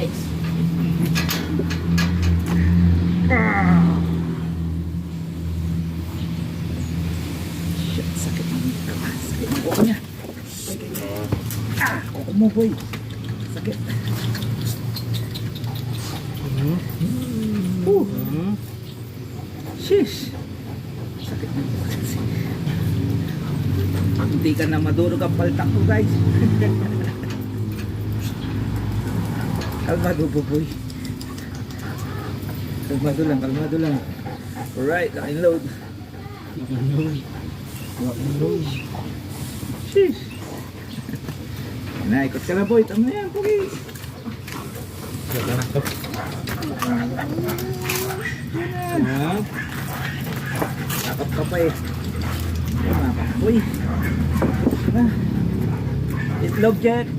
guys. Shit, sakit ng sakit ng kuko niya. Kuko mo boy. Sakit. Shish. Sakit ng kuko. Pag hindi ka na madurog ang paltak ko guys. Kalmado po boy. Kalmado lang, kalmado lang. Alright, load. Sheesh. Naikot ka na boy, tama na yan, pugi. Takap ka pa eh. Boy. Itlog Jack.